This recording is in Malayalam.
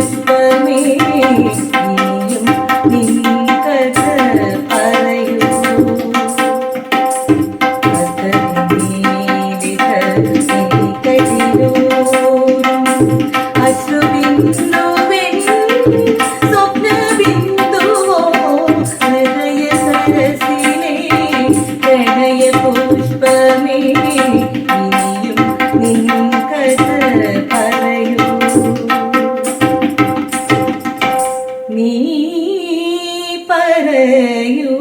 പുഷ്പമേ നീയും നിൻ കഥ പറയൂ അശ്രുബിന്ദുവിൻ സ്വപ്നബിന്ദുവോ ഹൃദയ സരസിലെ പ്രണയ പുഷ്പമേ ഇനിയും നിൻ കഥ പറയൂ നീ പറയൂ